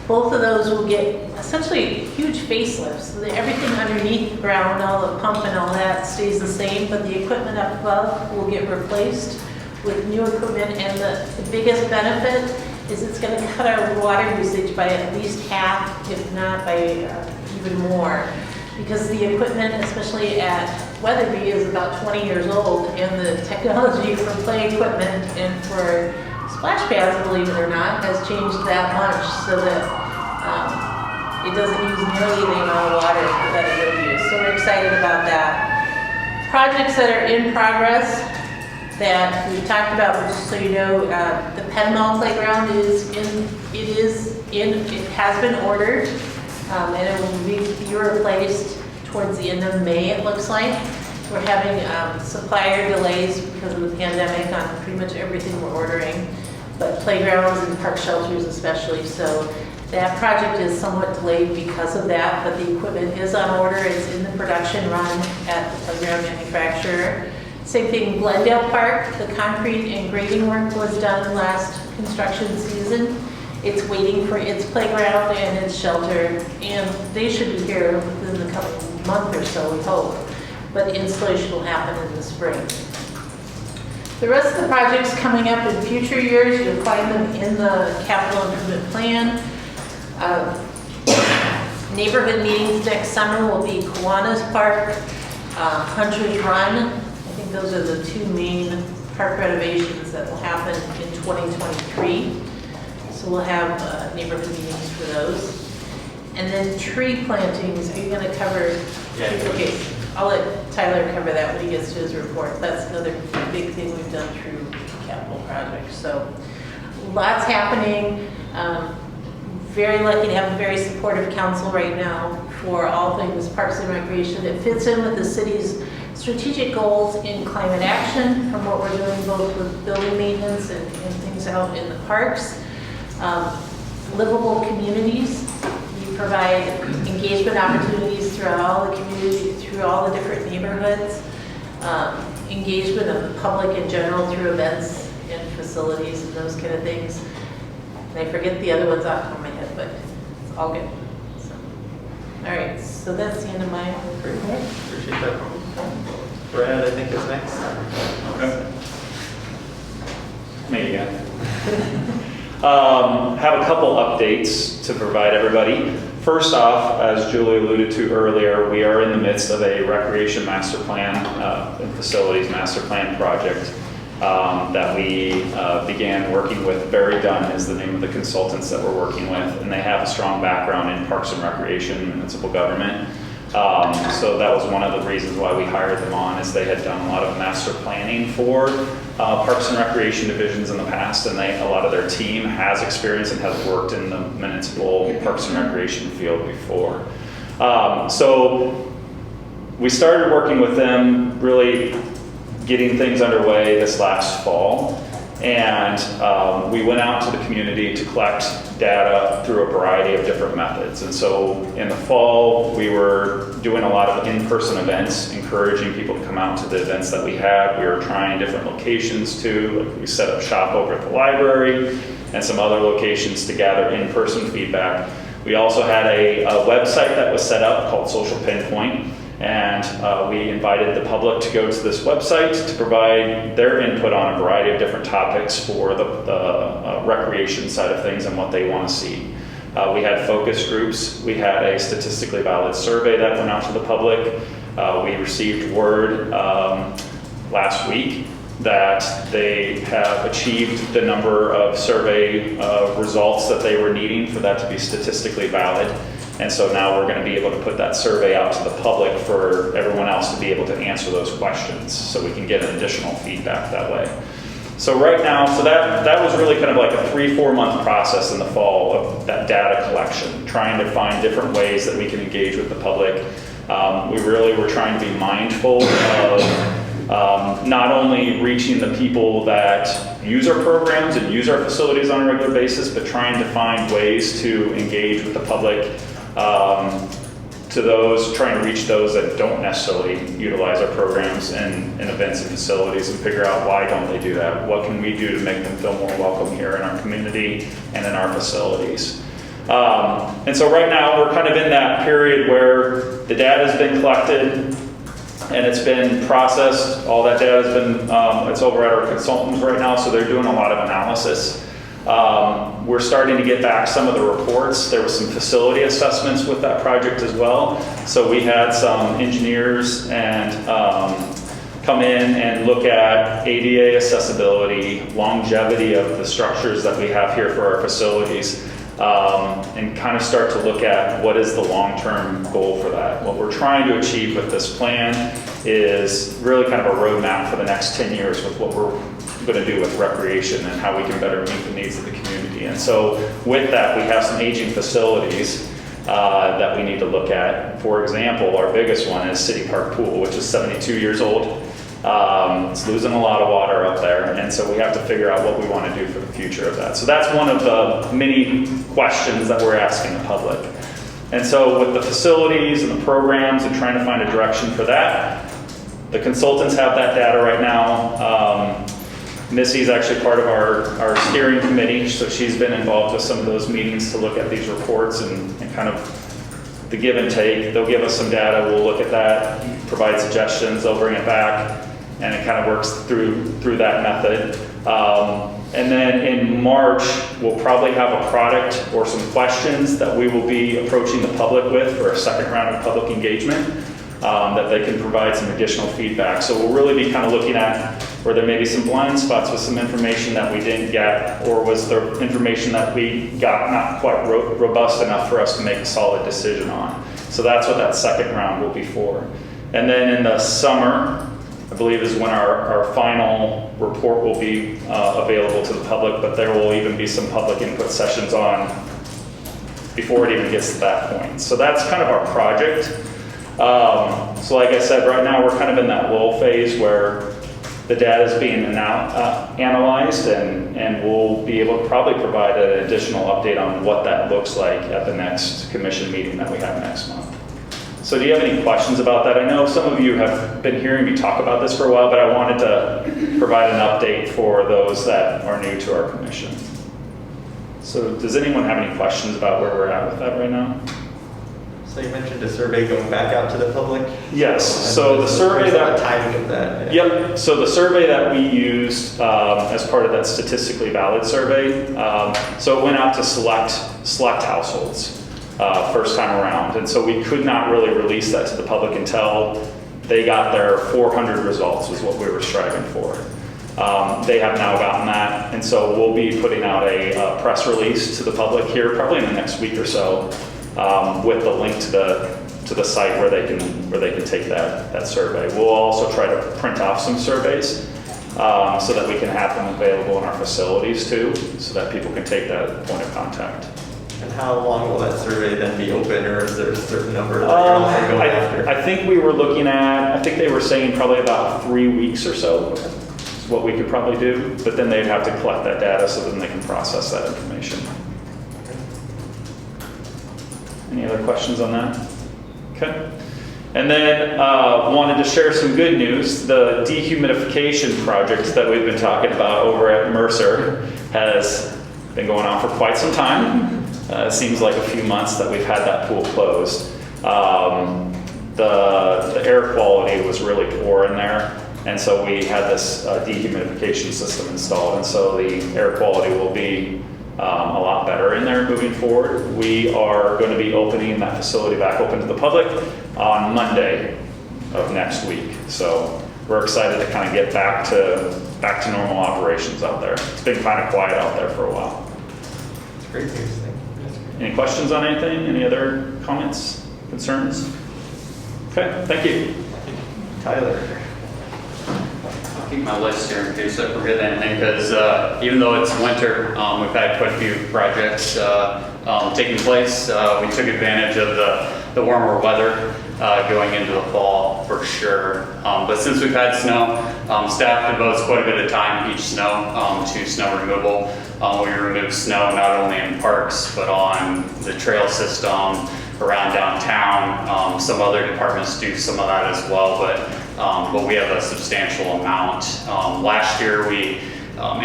both of those will get essentially huge facelifts. So everything underneath the ground, all the pump and all that stays the same, but the equipment up above will get replaced with new equipment. And the biggest benefit is it's going to cut our water usage by at least half, if not by even more. Because the equipment, especially at Weatherby, is about 20 years old, and the technology for play equipment and for splash pads, believe it or not, has changed that much so that it doesn't use nearly the amount of water that it would use. So we're excited about that. Projects that are in progress that we've talked about, just so you know, the Penmall playground it has been ordered, and it will be replaced towards the end of May, it looks like. We're having supplier delays because of the pandemic on pretty much everything we're ordering, but playgrounds and park shelters especially. So that project is somewhat delayed because of that, but the equipment is on order. It's in the production run at the playground manufacturer. Same thing, Glendale Park, the concrete and grading work was done last construction season. It's waiting for its playground and its shelter, and they should be here within the coming month or so, we hope. But the installation will happen in the spring. The rest of the projects coming up in future years, you'll find them in the capital improvement plan. Neighborhood meetings next summer will be Kiwanis Park, Hunter's Run. I think those are the two main park renovations that will happen in 2023. So we'll have neighborhood meetings for those. And then tree plantings, are you going to cover? Yeah. Okay, I'll let Tyler cover that when he gets to his report. That's another big thing we've done through capital projects. So lots happening. Very lucky to have a very supportive council right now for all things Parks and Recreation. It fits in with the city's strategic goals in climate action from what we're doing both with building maintenance and things out in the parks. Livable communities. We provide engagement opportunities throughout all the community, through all the different neighborhoods. Engagement of the public in general through events and facilities and those kind of things. And I forget the other ones off the top of my head, but it's all good. So, all right, so that's the end of my report. Appreciate that. Brad, I think is next. Okay. Me again. Have a couple updates to provide everybody. First off, as Julie alluded to earlier, we are in the midst of a recreation master plan and facilities master plan project that we began working with. Barry Dunn is the name of the consultants that we're working with, and they have a strong background in parks and recreation, municipal government. So that was one of the reasons why we hired them on, is they had done a lot of master planning for parks and recreation divisions in the past, and a lot of their team has experience and has worked in the municipal parks and recreation field before. So we started working with them, really getting things underway this last fall, and we went out to the community to collect data through a variety of different methods. And so in the fall, we were doing a lot of in-person events, encouraging people to come out to the events that we had. We were trying different locations too. Like we set up shop over at the library and some other locations to gather in-person feedback. We also had a website that was set up called Social Pinpoint, and we invited the public to go to this website to provide their input on a variety of different topics for the recreation side of things and what they want to see. We had focus groups. We had a statistically valid survey that went out to the public. We received word last week that they have achieved the number of survey results that they were needing for that to be statistically valid. And so now we're going to be able to put that survey out to the public for everyone else to be able to answer those questions, so we can get an additional feedback that way. So right now, so that was really kind of like a 3-4 month process in the fall of that data collection, trying to find different ways that we can engage with the public. We really were trying to be mindful of not only reaching the people that use our programs and use our facilities on a regular basis, but trying to find ways to engage with the public, to those, trying to reach those that don't necessarily utilize our programs and events and facilities, and figure out why don't they do that? What can we do to make them feel more welcome here in our community and in our facilities? And so right now we're kind of in that period where the data has been collected and it's been processed. All that data has been, it's over at our consultants right now, so they're doing a lot of analysis. We're starting to get back some of the reports. There was some facility assessments with that project as well. So we had some engineers and come in and look at ADA accessibility, longevity of the structures that we have here for our facilities, and kind of start to look at what is the long-term goal for that. What we're trying to achieve with this plan is really kind of a roadmap for the next 10 years with what we're going to do with recreation and how we can better meet the needs of the community. And so with that, we have some aging facilities that we need to look at. For example, our biggest one is City Park Pool, which is 72 years old. It's losing a lot of water up there, and so we have to figure out what we want to do for the future of that. So that's one of the many questions that we're asking the public. And so with the facilities and the programs and trying to find a direction for that, the consultants have that data right now. Missy's actually part of our steering committee, so she's been involved with some of those meetings to look at these reports and kind of the give and take. They'll give us some data, we'll look at that, provide suggestions, they'll bring it back, and it kind of works through that method. And then in March, we'll probably have a product or some questions that we will be approaching the public with for a second round of public engagement, that they can provide some additional feedback. So we'll really be kind of looking at where there may be some blind spots with some information that we didn't get, or was the information that we got not quite robust enough for us to make a solid decision on. So that's what that second round will be for. And then in the summer, I believe is when our final report will be available to the public, but there will even be some public input sessions on before it even gets to that point. So that's kind of our project. So like I said, right now we're kind of in that lull phase where the data is being analyzed, and we'll be able to probably provide an additional update on what that looks like at the next commission meeting that we have next month. So do you have any questions about that? I know some of you have been hearing me talk about this for a while, but I wanted to provide an update for those that are new to our commission. So does anyone have any questions about where we're at with that right now? So you mentioned a survey going back out to the public? Yes, so the survey that... that... timing of that. Yeah. Yep, so the survey that we used as part of that statistically valid survey, so it went out to select households first time around. And so we could not really release that to the public until they got their 400 results was what we were striving for. They have now gotten that, and so we'll be putting out a press release to the public here probably in the next week or so with the link to the site where they can take that survey. We'll also try to print off some surveys so that we can have them available in our facilities too, so that people can take that point of contact. And how long will that survey then be open, or is there a certain number that you're also going after? I think we were looking at, I think they were saying probably about 3 weeks or so is what we could probably do, but then they'd have to collect that data so then they can process that information. Any other questions on that? Okay. And then wanted to share some good news. The dehumidification project that we've been talking about over at Mercer has been going on for quite some time. It seems like a few months that we've had that pool closed. The air quality was really poor in there, and so we had this dehumidification system installed, and so the air quality will be a lot better in there moving forward. We are going to be opening that facility back open to the public on Monday of next week. So we're excited to kind of get back to normal operations out there. It's been kind of quiet out there for a while. It's great news. Thank you. Any questions on anything? Any other comments, concerns? Okay, thank you. Tyler. I'll keep my list here in case I forget anything, because even though it's winter, we've had quite a few projects taking place. We took advantage of the warmer weather going into the fall for sure. But since we've had snow, staff devotes quite a bit of time each snow to snow removal. We remove snow not only in parks, but on the trail system around downtown. Some other departments do some of that as well, but we have a substantial amount. Last year we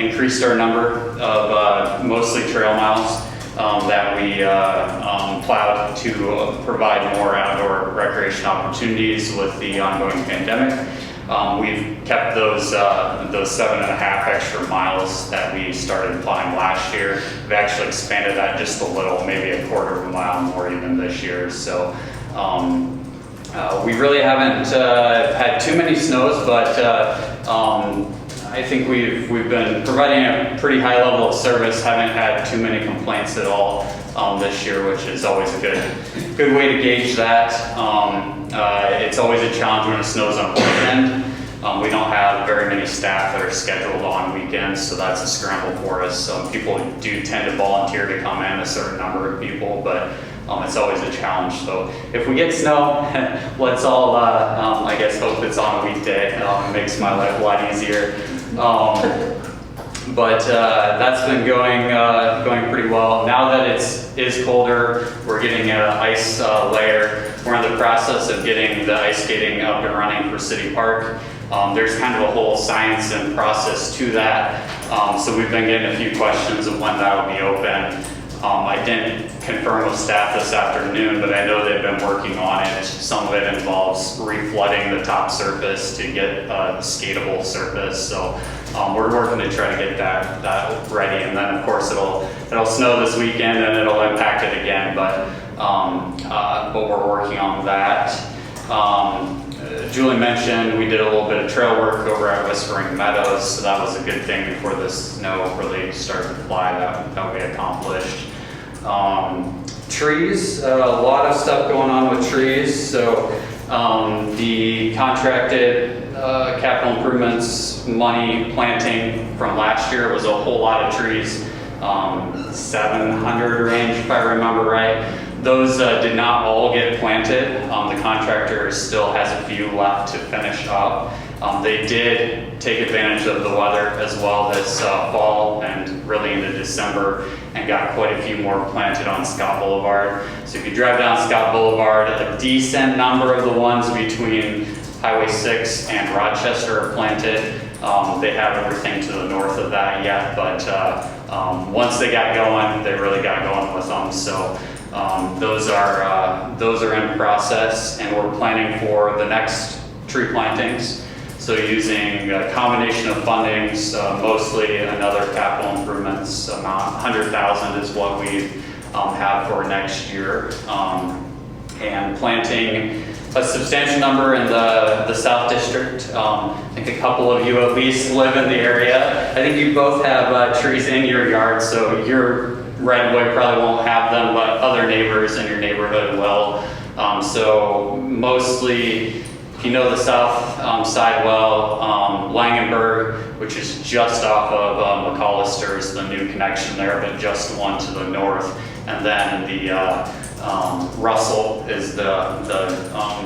increased our number of mostly trail miles that we plowed to provide more outdoor recreation opportunities with the ongoing pandemic. We've kept those 7.5 extra miles that we started plowing last year. We've actually expanded that just a little, maybe a quarter of a mile more even this year. So we really haven't had too many snows, but I think we've been providing a pretty high level of service. Haven't had too many complaints at all this year, which is always a good way to gauge that. It's always a challenge when it snows on a weekend. We don't have very many staff that are scheduled on weekends, so that's a scramble for us. People do tend to volunteer to come in, a certain number of people, but it's always a challenge. So if we get snow, let's all, I guess, hope it's on a weekday. It makes my life a lot easier. But that's been going pretty well. Now that it is colder, we're getting an ice layer. We're in the process of getting the ice skating up and running for City Park. There's kind of a whole science and process to that. So we've been getting a few questions of when that'll be open. I didn't confirm with staff this afternoon, but I know they've been working on it. Some of it involves reflooding the top surface to get a skatable surface. So we're working to try to get that ready. And then of course it'll snow this weekend and it'll impact it again, but we're working on that. Julie mentioned we did a little bit of trail work over at Whispering Meadows, so that was a good thing before the snow really started to fly that we accomplished. Trees, a lot of stuff going on with trees. So the contracted capital improvements money planting from last year was a whole lot of trees, 700 range if I remember right. Those did not all get planted. The contractor still has a few left to finish up. They did take advantage of the weather as well this fall and really into December and got quite a few more planted on Scott Boulevard. So if you drive down Scott Boulevard, a decent number of the ones between Highway 6 and Rochester are planted. They have everything to the north of that yet, but once they got going, they really got going with them. So Those are in process, and we're planning for the next tree plantings. So using a combination of fundings, mostly another capital improvements amount, 100,000 is what we have for next year. And planting a substantial number in the South District. I think a couple of you at least live in the area. I think you both have trees in your yard, so your right-of-way probably won't have them, but other neighbors in your neighborhood will. So mostly, if you know the south side well, Langenberg, which is just off of McAllister, is the new connection there, but just one to the north. And then the Russell is the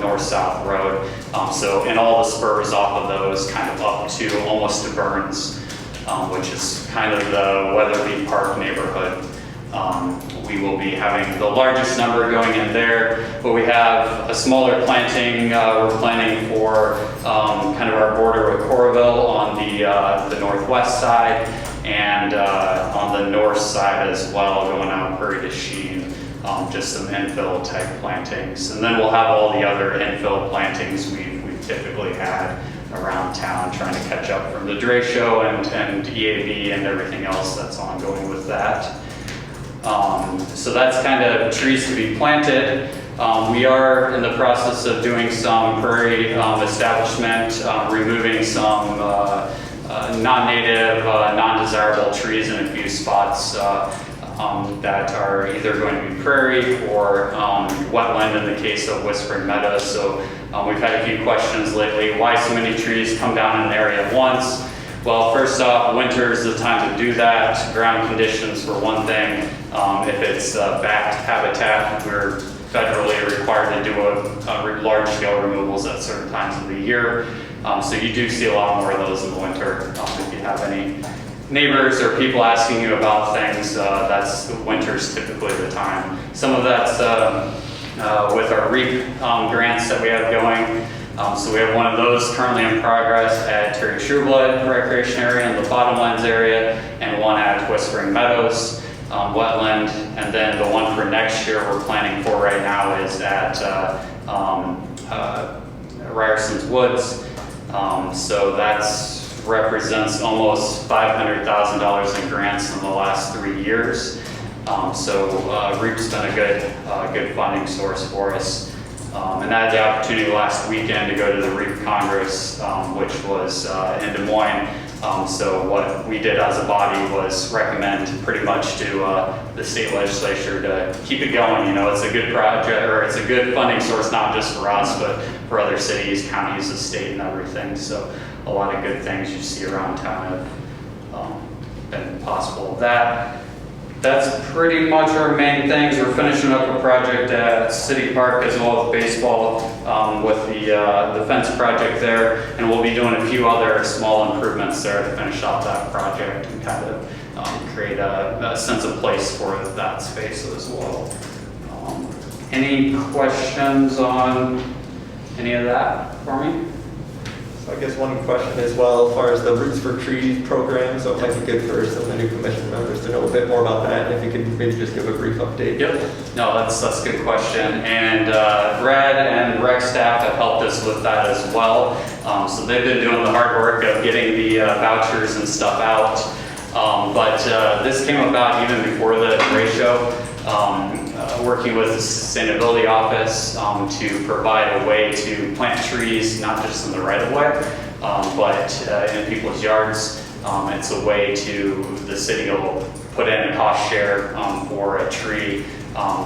north-south road. So in all the spurs off of those, kind of up to almost to Burns, which is kind of the Weatherby Park neighborhood. We will be having the largest number going in there, but we have a smaller planting. We're planning for kind of our border with Coralville on the northwest side, and on the north side as well, going out Prairie to Sheen, just some infill type plantings. And then we'll have all the other infill plantings we've typically had around town, trying to catch up from the Dre Show and EAB and everything else that's ongoing with that. So that's kind of trees to be planted. We are in the process of doing some prairie establishment, removing some non-native, non-desirable trees in a few spots that are either going to be prairie or wetland in the case of Whispering Meadows. So we've had a few questions lately. Why so many trees come down in an area at once? Well, first off, winter is the time to do that. Ground conditions for one thing. If it's bat habitat, we're federally required to do a large-scale removals at certain times of the year. So you do see a lot more of those in the winter. If you have any neighbors or people asking you about things, that's winter's typically the time. Some of that's with our REAP grants that we have going. So we have one of those currently in progress at Terry Trueblood Recreation Area in the Bottomlands area, and one at Whispering Meadows wetland. And then the one for next year we're planning for right now is at Ryerson's Woods. So that's represents almost $500,000 in grants in the last 3 years. So REAP's been a good funding source for us. And I had the opportunity last weekend to go to the REAP Congress, which was in Des Moines. So what we did as a body was recommend pretty much to the state legislature to keep it going. You know, it's a good project, or it's a good funding source, not just for us, but for other cities, counties, the state, and everything. So a lot of good things you see around town have been possible. That's pretty much our main things. We're finishing up a project at City Park as well as baseball with the fence project there, and we'll be doing a few other small improvements there to finish off that project and kind of create a sense of place for that space as well. Any questions on any of that for me? So I guess one question as well, as far as the Roots for Trees program, so it might be good for some of the new commission members to know a bit more about that, and if you could maybe just give a brief update. Yep. No, that's a good question. And Brad and rec staff have helped us with that as well. So they've been doing the hard work of getting the vouchers and stuff out. But this came about even before the ratio. Working with the Sustainability Office to provide a way to plant trees, not just in the right-of-way, but in people's yards. It's a way the city will put in a cost share for a tree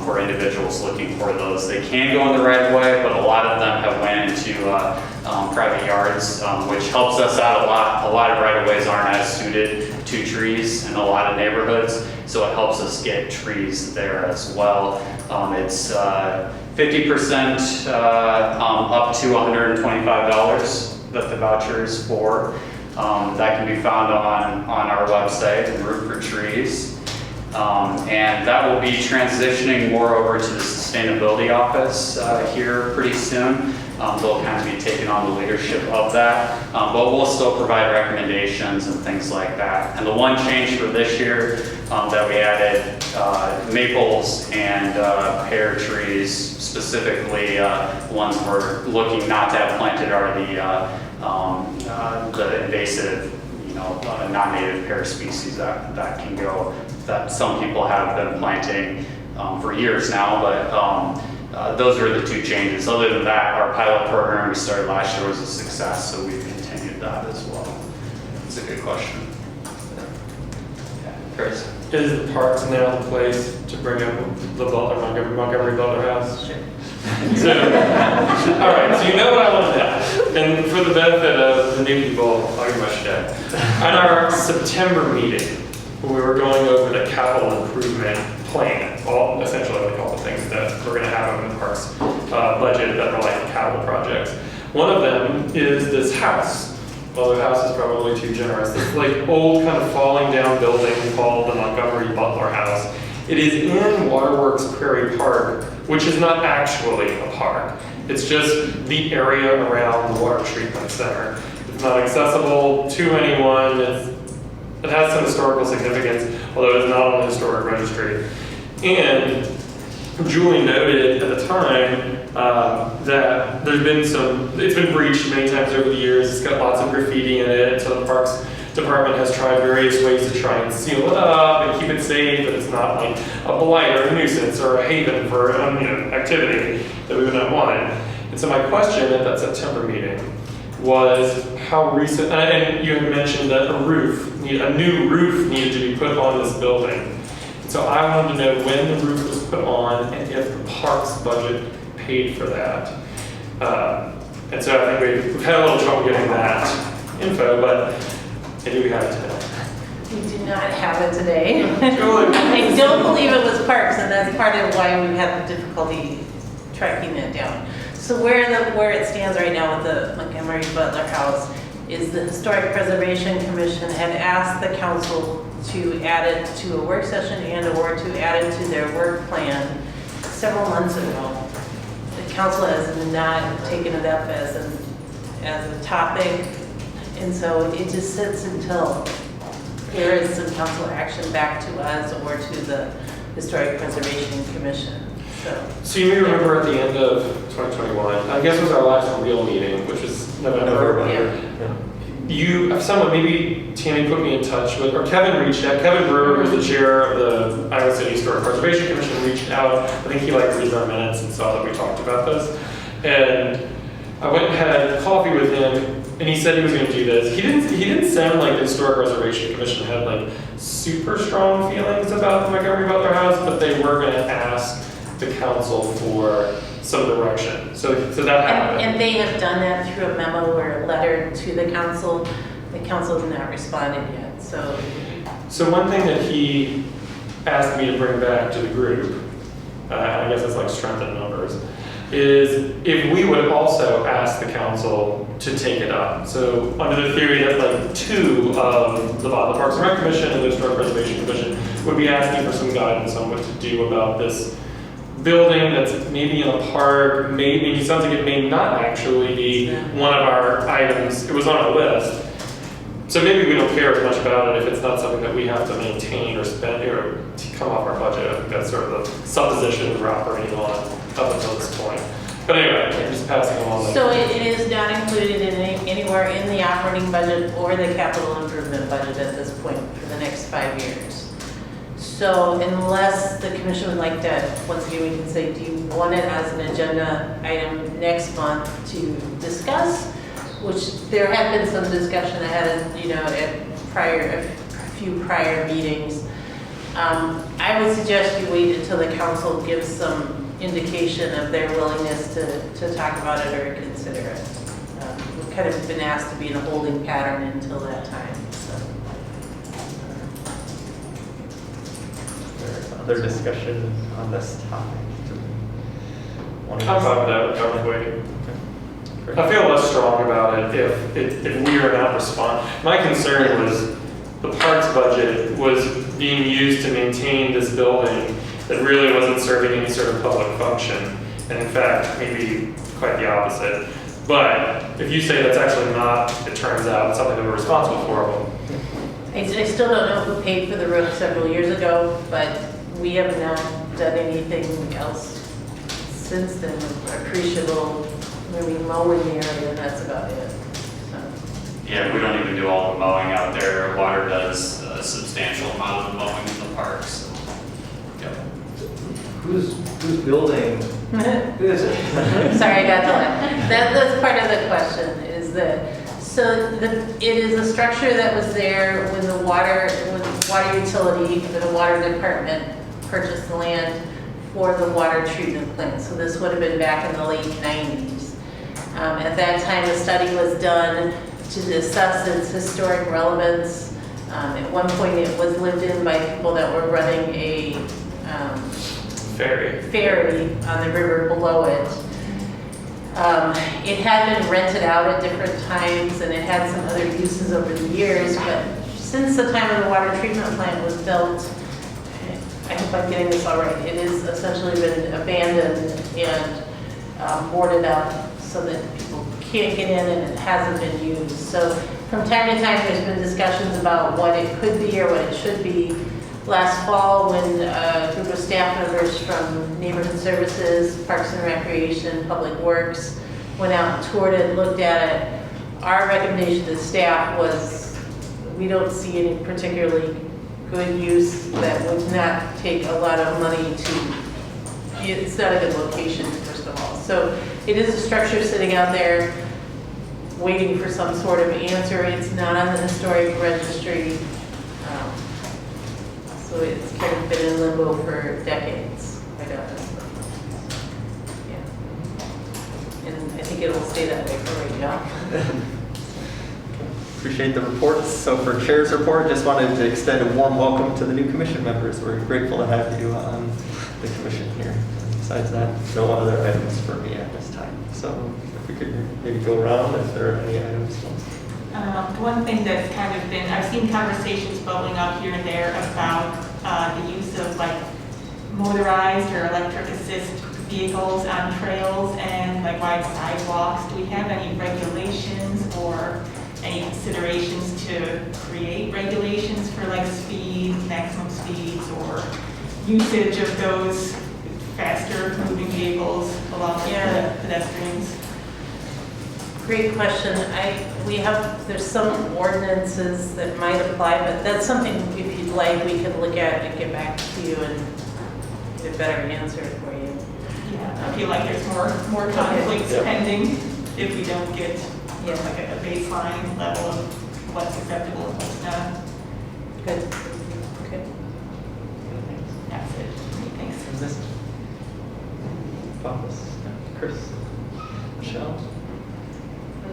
for individuals looking for those. They can go in the right-of-way, but a lot of them have went into private yards, which helps us out a lot. A lot of right-of-ways aren't as suited to trees in a lot of neighborhoods, so it helps us get trees there as well. It's 50% up to $125 that the voucher is for. That can be found on our website, Root for Trees. And that will be transitioning more over to the Sustainability Office here pretty soon. they'll kind of be taking on the leadership of that. But we'll still provide recommendations and things like that. And the one change for this year that we added, maples and pear trees, specifically ones we're looking not to have planted are the invasive, non-native pear species that can go, that some people have been planting for years now, but those are the two changes. Other than that, our pilot program we started last year was a success, so we've continued that as well. It's a good question. Yeah. Chris? Is the parks now the place to bring up the Butler, Montgomery Butler House? Sure. So, all right, so you know what I want to know. And for the benefit of the new people, I'll give my shit. On our September meeting, when we were going over the capital improvement plan, essentially like all the things that we're going to have in the parks budget that are like capital projects. One of them is this house. Well, the house is probably too generous. This like old kind of falling down building called the Montgomery Butler House. It is in Waterworks Prairie Park, which is not actually a park. It's just the area around the water treatment center. It's not accessible to anyone. It has some historical significance, although it's not on the historic registry. And Julie noted at the time that there's been it's been breached many times over the years. It's got lots of graffiti in it, so the Parks Department has tried various ways to try and seal it up and keep it safe, but it's not like a blight or a nuisance or a haven for activity that we would not want. And so my question at that September meeting was how recent, and you had mentioned that a new roof needed to be put on this building. So I wanted to know when the roof was put on and if the parks budget paid for that. And so I think we've had a little trouble getting that info, but maybe we have it today. We do not have it today. I don't believe it was parks, and that's part of why we've had the difficulty tracking it down. So where it stands right now with the Montgomery Butler House is the Historic Preservation Commission had asked the council to add it to a work session or to add it to their work plan several months ago. The council has not taken it up as a topic, and so it just sits until there is some council action back to us or to the Historic Preservation Commission. So you may remember at the end of 2021, I guess was our last real meeting, which was November. Yeah. Someone, maybe Tammy put me in touch with, or Kevin reached out. Kevin Brewer was the chair of the Iowa City Historic Preservation Commission, reached out. I think he read our minutes and saw that we talked about this. And I went and had coffee with him, and he said he was going to do this. He didn't sound like the Historic Preservation Commission had super strong feelings about the Montgomery Butler House, but they were going to ask the council for some direction. So that happened. And they have done that through a memo or a letter to the council. The council has not responded yet. So one thing that he asked me to bring back to the group, I guess it's strength in numbers, is if we would also ask the council to take it up. So under the theory that two of the Parks and Rec Commission and the Historic Preservation Commission would be asking for some guidance on what to do about this building that's maybe in a park, maybe sounds like it may not actually be one of our items. It was on our list. So maybe we don't care as much about it if it's not something that we have to maintain or spend or come off our budget. I think that's sort of the supposition we're operating on up until this point. But anyway, I'm just passing along. So it is not included in anywhere in the operating budget or the capital improvement budget at this point for the next 5 years. So unless the commission would like to, once again, we can say, do you want it as an agenda item next month to discuss? Which there had been some discussion ahead of, at a few prior meetings. I would suggest you wait until the council gives some indication of their willingness to talk about it or consider it. We've kind of been asked to be in a holding pattern until that time. Other discussion on this topic? I'm fine with that. I was waiting. Okay. I feel less strong about it if we are not responding. My concern was the parks budget was being used to maintain this building that really wasn't serving any sort of public function. And in fact, maybe quite the opposite. But if you say that's actually not, it turns out, something that we're responsible for, well, I still don't know who paid for the roof several years ago, but we have not done anything else since then appreciable. Maybe mowing the area, and that's about it. So. Yeah, we don't even do all the mowing out there. Water does a substantial amount of the mowing in the parks. So. Yep. Who's building? Who is it? Sorry, I got to laugh. That's part of the question, is that, it is a structure that was there when the water utility, or the water department purchased the land for the water treatment plant. So this would have been back in the late 90s. At that time, a study was done to assess its historic relevance. At one point, it was lived in by people that were running a ferry on the river below it. It had been rented out at different times, and it had some other uses over the years, but since the time of the water treatment plant was built, I hope I'm getting this all right, it has essentially been abandoned and boarded up so that people can't get in, and it hasn't been used. So from time to time, there's been discussions about what it could be or what it should be. Last fall, when a group of staff members from Neighborhood Services, Parks and Recreation, Public Works went out and toured it, looked at it, our recommendation to staff was we don't see any particularly good use that would not take a lot of money to, it's not a good location, first of all. So it is a structure sitting out there waiting for some sort of answer. It's not on the historic registry. So it's kind of been in limbo for decades, I guess. Yeah. And I think it'll stay that way for right now. Appreciate the reports. So for Chair's report, just wanted to extend a warm welcome to the new commission members. We're grateful to have you on the commission here. Besides that, no other items for me at this time. So if we could maybe go around if there are any items. One thing that's kind of been, I've seen conversations bubbling up here and there about the use of like motorized or electric assist vehicles on trails and like wide sidewalks. Do we have any regulations or any considerations to create regulations for like speed, maximum speeds, or usage of those faster moving vehicles along with the pedestrians? Great question. There's some ordinances that might apply, but that's something, if you'd like, we could look at and get back to you and get a better answer for you. Yeah, I feel like there's more conflicts pending if we don't get like a baseline level of what's acceptable and what's not. Good. Okay. That's it. Thanks. Chris, Michelle.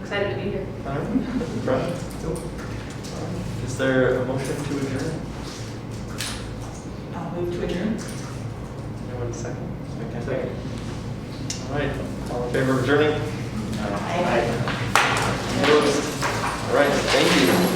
Excited to be here. All right. Brian? Is there a motion to adjourn? I'll move to adjourn. Anyone second? Second. All right. All in favor of adjourning? Aye. Opposed? All right. Thank you.